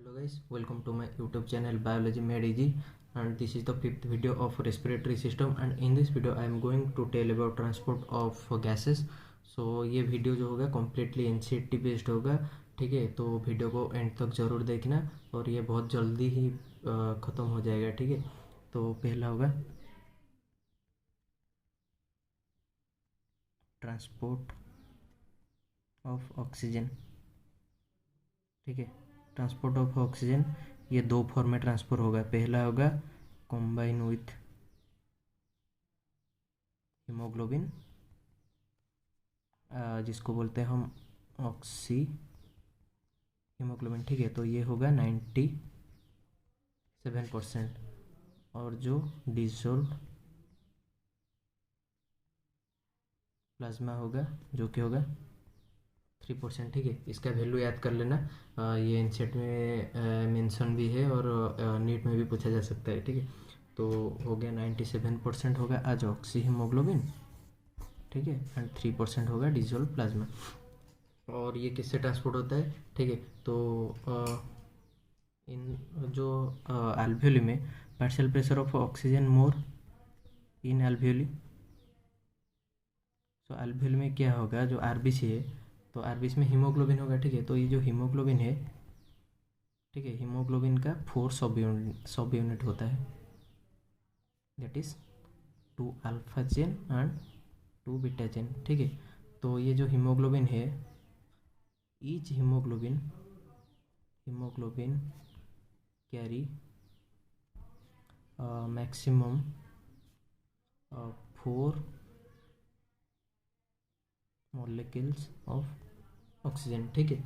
Hello guys, welcome to my YouTube channel Biology Made Easy, and this is the fifth video of respiratory system. And in this video I am going to tell about transport of gases. So ये video जो होगा completely NCERT based होगा, ठीक है। तो video को and तक ज़रूर देखना और ये बहुत जल्दी ही ख़त्म हो जाएगा, ठीक है। तो पहला होगा ट्रांसपोर्ट ऑफ ऑक्सीजन, ठीक है। ट्रांसपोर्ट ऑफ ऑक्सीजन ये दो फॉर्म में ट्रांसफर होगा। पहला होगा कॉम्बाइन विथ हीमोग्लोबिन, जिसको बोलते हैं हम ऑक्सी हीमोग्लोबिन, ठीक है। तो ये होगा 97%। और जो डिसॉल्व प्लाज्मा होगा जो कि होगा 3%, ठीक है। इसका वैल्यू याद कर लेना, ये एनसेट में मेंशन भी है और नीट में भी पूछा जा सकता है, ठीक है। तो हो गया 97% होगा आज ऑक्सी हीमोग्लोबिन, ठीक है, एंड 3% होगा डिसॉल्व प्लाज्मा। और ये किससे ट्रांसपोर्ट होता है, ठीक है। तो इन जो एल्वेओली में partial pressure of oxygen more in alveoli, तो एल्वेओली में क्या होगा, जो आरबीसी है तो आरबीसी में हीमोग्लोबिन होगा, ठीक है। तो ये जो हीमोग्लोबिन है, ठीक है, हीमोग्लोबिन का 4 सब यूनिट होता है, that is 2 alpha chain and 2 beta chain, ठीक है। तो ये जो हीमोग्लोबिन है, each haemoglobin carry maximum 4 molecules of oxygen, ठीक है।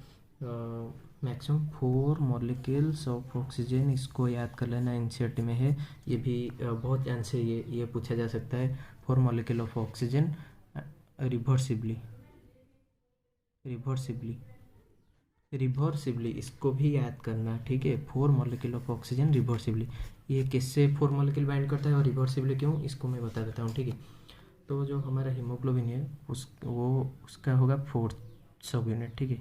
मैक्सिमम 4 मॉलिक्यूल्स ऑफ ऑक्सीजन, इसको याद कर लेना, एनसीईआरटी में है ये भी। बहुत आंसर ये पूछा जा सकता है। 4 मॉलिक्यूल ऑफ ऑक्सीजन रिवर्सिबली इसको भी याद करना, ठीक है। 4 मॉलिक्यूल ऑफ ऑक्सीजन रिवर्सिबली, ये किससे 4 मॉलिक्यूल बाइंड करता है और रिवर्सिबली क्यों, इसको मैं बता देता हूँ, ठीक है। तो जो हमारा हीमोग्लोबिन है उसका होगा 4 सब यूनिट, ठीक है।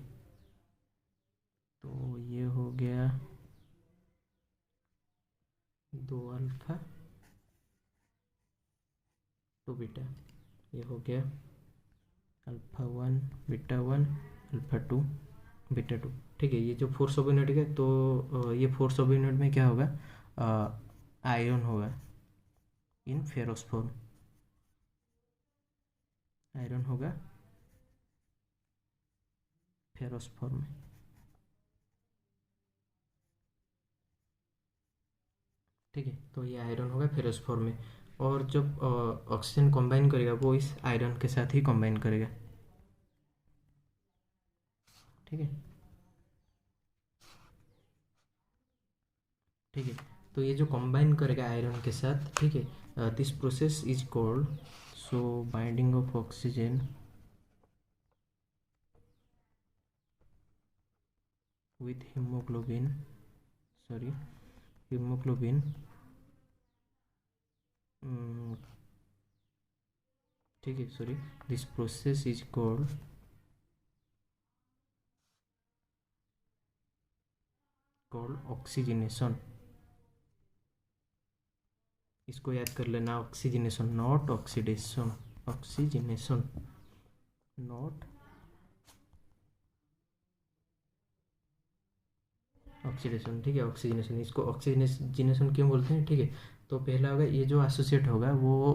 तो ये हो गया 2 अल्फा 2 बीटा, ये हो गया अल्फा 1 बीटा 1 अल्फा 2 बीटा 2, ठीक है। ये जो 4 सब यूनिट है, तो ये 4 सब यूनिट में क्या होगा, आयरन होगा इन फेरस फॉर्म, आयरन होगा फेरस फॉर्म में, ठीक है। तो ये आयरन होगा फेरस फॉर्म में, और जब ऑक्सीजन कंबाइन करेगा वो इस आयरन के साथ ही कंबाइन करेगा, ठीक है, ठीक है। तो ये जो कंबाइन करेगा आयरन के साथ, ठीक है, this process is called, so binding of oxygen with haemoglobin, ठीक है, sorry, this process is called oxygenation. इसको याद कर लेना, oxygenation not oxidation, oxygenation not oxidation, ठीक है, ऑक्सीजनेशन। इसको ऑक्सीजनेशन क्यों बोलते हैं, ठीक है। तो पहला होगा, ये जो एसोसिएट होगा वो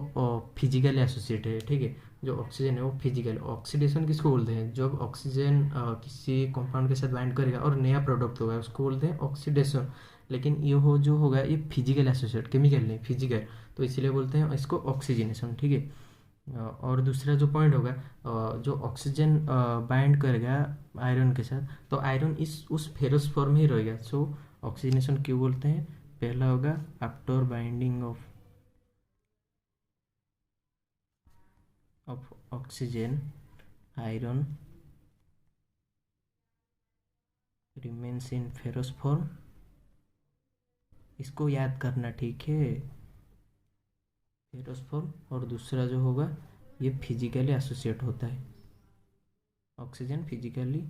फिजिकल एसोसिएट है, ठीक है। जो ऑक्सीजन है वो फिजिकल। ऑक्सीडेशन किसको बोलते हैं, जब ऑक्सीजन किसी कंपाउंड के साथ बाइंड करेगा और नया प्रोडक्ट होगा उसको बोलते हैं ऑक्सीडेशन। लेकिन ये जो होगा ये फिजिकल एसोसिएट, केमिकल नहीं, फिजिकल, तो इसीलिए बोलते हैं इसको ऑक्सीजनेशन, ठीक है। और दूसरा जो पॉइंट होगा, जो ऑक्सीजन बाइंड करेगा आयरन के साथ, तो आयरन इस उस फेरस फॉर्म में ही रहेगा, सो ऑक्सीजनेशन क्यों बोलते हैं। पहला होगा after binding of oxygen iron remains in ferrous form, इसको याद करना, ठीक है, फेरस फॉर्म। और दूसरा जो होगा ये फिजिकली एसोसिएट होता है, ऑक्सीजन फिजिकली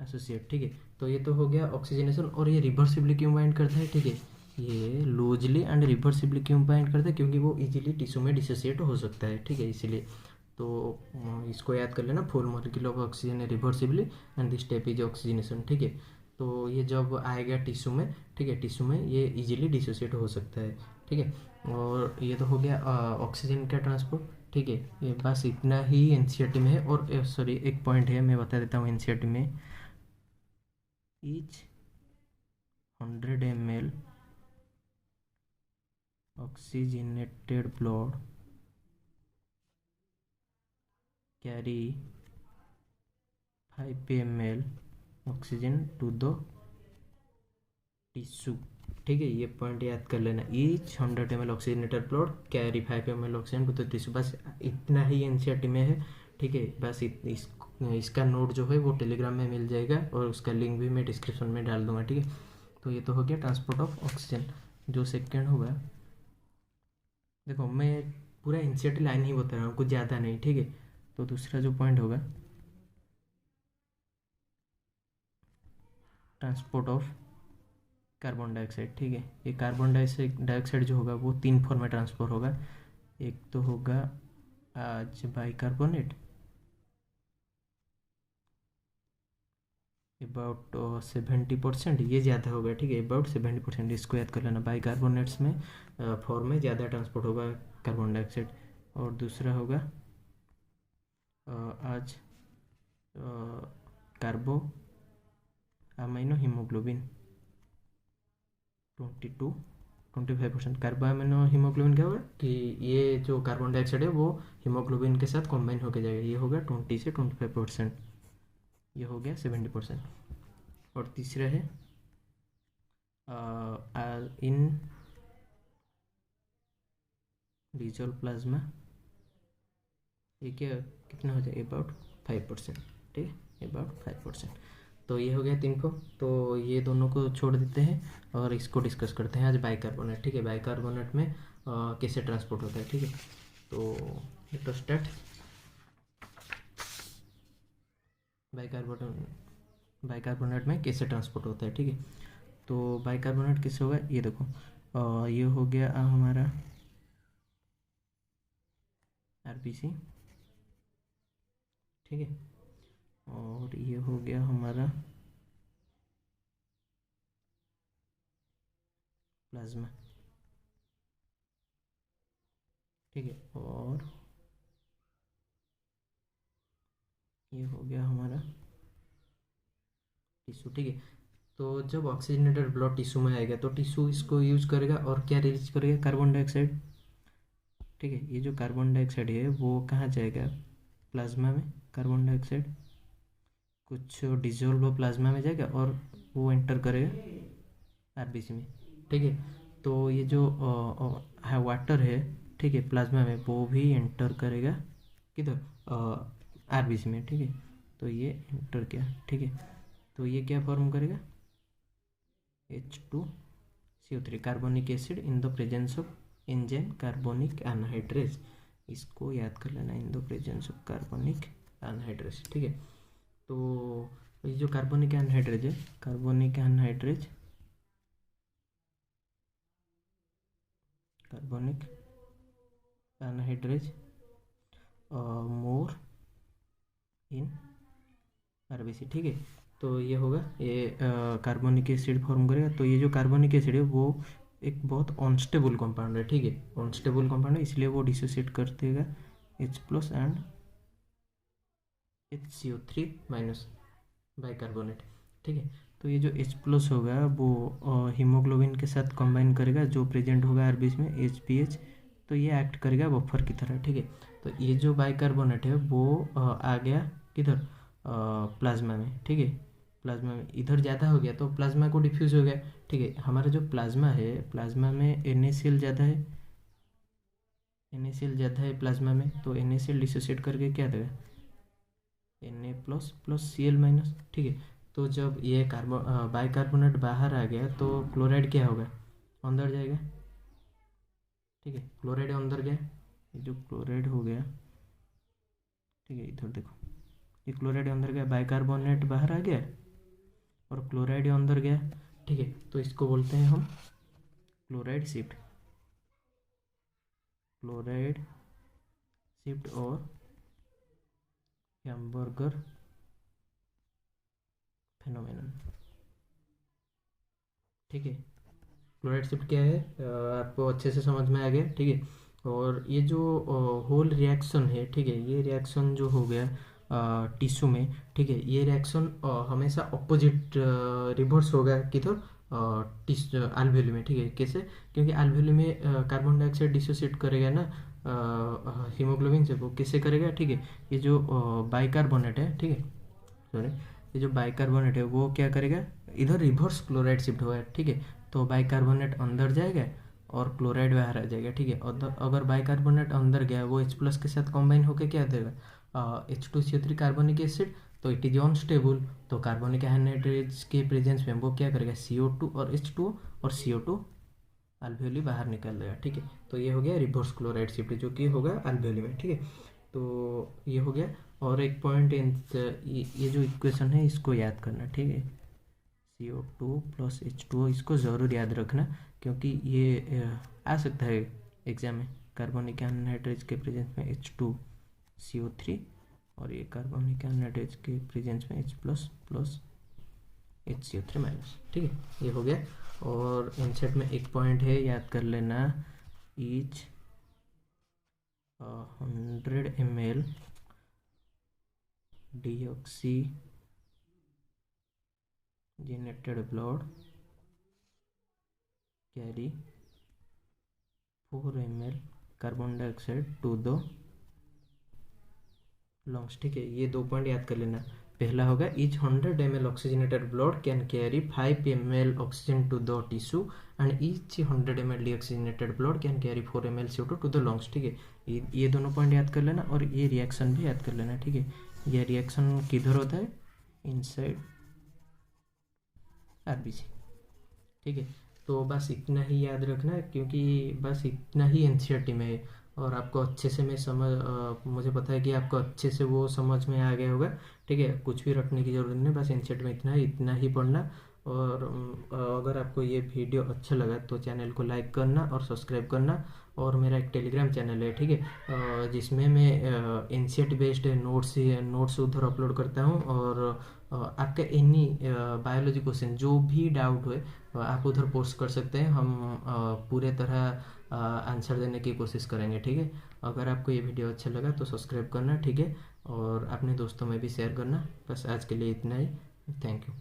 एसोसिएट, ठीक है। तो ये तो हो गया ऑक्सीजनेशन। और ये रिवर्सिबली क्यों बाइंड करता है, ठीक है, ये लूजली एंड रिवर्सिबली क्यों बाइंड करता है, क्योंकि वो इजीली टिश्यू में डिसोसिएट हो सकता है, ठीक है, इसीलिए। तो इसको याद कर लेना, 4 molecule of oxygen reversibly and this step is oxygenation, ठीक है। तो ये जब आएगा टिश्यू में, ठीक है, टिश्यू में ये इजीली डिसोसिएट हो सकता है, ठीक है। और ये तो हो गया ऑक्सीजन का ट्रांसपोर्ट, ठीक है। ये बस इतना ही एनसीईआरटी में है। और सॉरी, एक पॉइंट है मैं बता देता हूँ एनसीईआरटी में, each 100 ml oxygenated blood carry 5 ml oxygen to the tissue, ठीक है। ये पॉइंट याद कर लेना, each 100 ml oxygenated blood carry 5 ml oxygen to the tissue, बस इतना ही एनसीईआरटी में है, ठीक है। बस इसका नोट जो है वो टेलीग्राम में मिल जाएगा और उसका लिंक भी मैं डिस्क्रिप्शन में डाल दूंगा, ठीक है। तो ये तो हो गया ट्रांसपोर्ट ऑफ ऑक्सीजन। जो सेकेंड होगा, देखो मैं पूरा एनसीईआरटी लाइन ही बता रहा हूँ, कुछ ज़्यादा नहीं, ठीक है। तो दूसरा जो पॉइंट होगा, ट्रांसपोर्ट ऑफ कार्बन डाइऑक्साइड, ठीक है। ये कार्बन डाइऑक्साइड जो होगा वो 3 फॉर्म में ट्रांसफर होगा। एक तो होगा आज बाइकार्बोनेट अबाउट 70%, ये ज़्यादा होगा, ठीक है, अबाउट 70%, इसको याद कर लेना। बाइकार्बोनेट्स में फॉर्म में ज़्यादा ट्रांसपोर्ट होगा कार्बन डाइऑक्साइड। और दूसरा होगा आज कार्बो अमाइनो हीमोग्लोबिन 22-25%। कार्बो अमाइनो हीमोग्लोबिन क्या होगा कि ये जो कार्बन डाइऑक्साइड है वो हीमोग्लोबिन के साथ कॉम्बाइन होकर जाएगा, ये होगा 20 से 25%, ये हो गया 70%। और तीसरा है इन डिजोल्व प्लाज्मा, ये क्या कितना हो जाए, अबाउट 5%, ठीक है, अबाउट 5%। तो ये हो गया 3 को। तो ये दोनों को छोड़ देते हैं और इसको डिस्कस करते हैं आज बाइकार्बोनेट, ठीक है। बाइकार्बोनेट में कैसे ट्रांसपोर्ट होता है, ठीक है। तो लेट अस स्टार्ट। बाइकार्बोनेट में कैसे ट्रांसपोर्ट होता है, ठीक है। तो बाइकार्बोनेट कैसे होगा, ये देखो, ये हो गया हमारा आरबीसी, ठीक है। और ये हो गया हमारा प्लाज्मा, ठीक है। और ये हो गया हमारा टिश्यू, ठीक है। तो जब ऑक्सीजनेटेड ब्लड टिश्यू में आएगा तो टिश्यू इसको यूज करेगा और क्या रिलीज करेगा, कार्बन डाइऑक्साइड, ठीक है। ये जो कार्बन डाइऑक्साइड है वो कहाँ जाएगा, प्लाज्मा में। कार्बन डाइऑक्साइड कुछ डिजोल्व प्लाज्मा में जाएगा और वो एंटर करेगा आरबीसी में, ठीक है। तो ये जो वाटर है, ठीक है, प्लाज्मा में, वो भी एंटर करेगा किधर, आरबीसी में, ठीक है। तो ये एंटर किया, ठीक है। तो ये क्या फॉर्म करेगा, H2CO3 carbonic acid in the presence of enzyme carbonic anhydrase, इसको याद कर लेना, in the presence of carbonic anhydrase, ठीक है। तो ये जो कार्बोनिक एनहाइड्रेज है, carbonic anhydrase, carbonic anhydrase more in RBC, ठीक है। तो ये होगा, ये कार्बोनिक एसिड फॉर्म करेगा। तो ये जो कार्बोनिक एसिड है वो एक बहुत अनस्टेबल कंपाउंड है, ठीक है, अनस्टेबल कंपाउंड है, इसलिए वो डिसोसिएट कर देगा H+ and HCO3 minus bicarbonate, ठीक है। तो ये जो H+ होगा वो हीमोग्लोबिन के साथ कंबाइन करेगा जो प्रेजेंट होगा आरबीसी में, HPH। तो ये एक्ट करेगा बफर की तरह, ठीक है। तो ये जो बाइकार्बोनेट है वो आ गया किधर, प्लाज्मा में, ठीक है। प्लाज्मा में इधर ज़्यादा हो गया तो प्लाज्मा को डिफ्यूज़ हो गया, ठीक है। हमारा जो प्लाज्मा है, प्लाज्मा में NaCl ज़्यादा है, NaCl ज़्यादा है प्लाज्मा में। तो NaCl डिसोसिएट करके क्या देगा, Na++Cl-, ठीक है। तो जब ये बाइकार्बोनेट बाहर आ गया तो क्लोराइड क्या होगा, अंदर जाएगा, ठीक है। क्लोराइड अंदर गया, ये जो क्लोराइड हो गया, ठीक है, इधर देखो, ये क्लोराइड अंदर गया, बाइकार्बोनेट बाहर आ गया, और क्लोराइड अंदर गया, ठीक है, तो इसको बोलते हैं हम क्लोराइड शिफ्ट, क्लोराइड शिफ्ट और हैम्बर्गर फेनोमेनन, ठीक है। क्लोराइड शिफ्ट क्या है, आपको अच्छे से समझ में आ गया, ठीक है। और ये जो होल रिएक्शन है, ठीक है, ये रिएक्शन जो हो गया टिश्यू में, ठीक है, ये रिएक्शन हमेशा ऑपोजिट रिवर्स होगा किधर, alveoli में, ठीक है। कैसे? क्योंकि alveoli में कार्बन डाइऑक्साइड डिसोसिएट करेगा ना हीमोग्लोबिन से, वो कैसे करेगा, ठीक है। ये जो बाइकार्बोनेट है, ठीक है, सॉरी, ये जो बाइकार्बोनेट है वो क्या करेगा, इधर रिवर्स क्लोराइड शिफ्ट होगा, ठीक है। तो बाइकार्बोनेट अंदर जाएगा और क्लोराइड बाहर आ जाएगा, ठीक है। अगर बाइकार्बोनेट अंदर गया, वो H+ के साथ कंबाइन होकर क्या देगा, H2CO3 कार्बोनिक एसिड, तो इट इज अनस्टेबल, तो कार्बोनिक एनहाइड्रेज के प्रेजेंस में वो क्या करेगा, CO2 और H2O और CO2 अल्वेओली बाहर निकल देगा, ठीक है। तो ये हो गया रिवर्स क्लोराइड शिफ्ट जो कि होगा अल्वेओली में, ठीक है। तो ये हो गया। और एक पॉइंट, ये जो इक्वेशन है इसको याद करना, ठीक है। CO2 + H2O, इसको ज़रूर याद रखना, क्योंकि ये आ सकता है एग्जाम में। कार्बोनिक एनहाइड्रेज के प्रेजेंस में H2CO3 और ये कार्बोनिक एनहाइड्रेज के प्रेजेंस में H+ + HCO3-, ठीक है। ये हो गया। और एनसेट में एक पॉइंट है, याद कर लेना, each 100 ml deoxygenated blood carry 4 ml carbon dioxide to the lungs, ठीक है। ये 2 पॉइंट याद कर लेना। पहला होगा each 100 ml oxygenated blood can carry 5 ml oxygen to the tissue and each 100 ml deoxygenated blood can carry 4 ml CO2 to the lungs, ठीक है। ये दोनों पॉइंट याद कर लेना और ये रिएक्शन भी याद कर लेना, ठीक है। ये रिएक्शन किधर होता है, इनसाइड RBC, ठीक है। तो बस इतना ही याद रखना, क्योंकि बस इतना ही एनसीईआरटी में है और आपको अच्छे से मैं मुझे पता है कि आपको अच्छे से वो समझ में आ गया होगा, ठीक है। कुछ भी रखने की ज़रूरत नहीं, बस एनसीईआरटी में इतना ही पढ़ना। और अगर आपको ये वीडियो अच्छा लगा तो चैनल को लाइक करना और सब्सक्राइब करना। और मेरा एक टेलीग्राम चैनल है, ठीक है, जिसमें मैं एनसीईआरटी बेस्ड नोट्स उधर अपलोड करता हूँ। और आपका एनी बायोलॉजी क्वेश्चन जो भी डाउट हुए आप उधर पोस्ट कर सकते हैं, हम पूरे तरह आंसर देने की कोशिश करेंगे, ठीक है। अगर आपको ये वीडियो अच्छा लगा तो सब्सक्राइब करना, ठीक है, और अपने दोस्तों में भी शेयर करना। बस आज के लिए इतना ही, थैंक यू।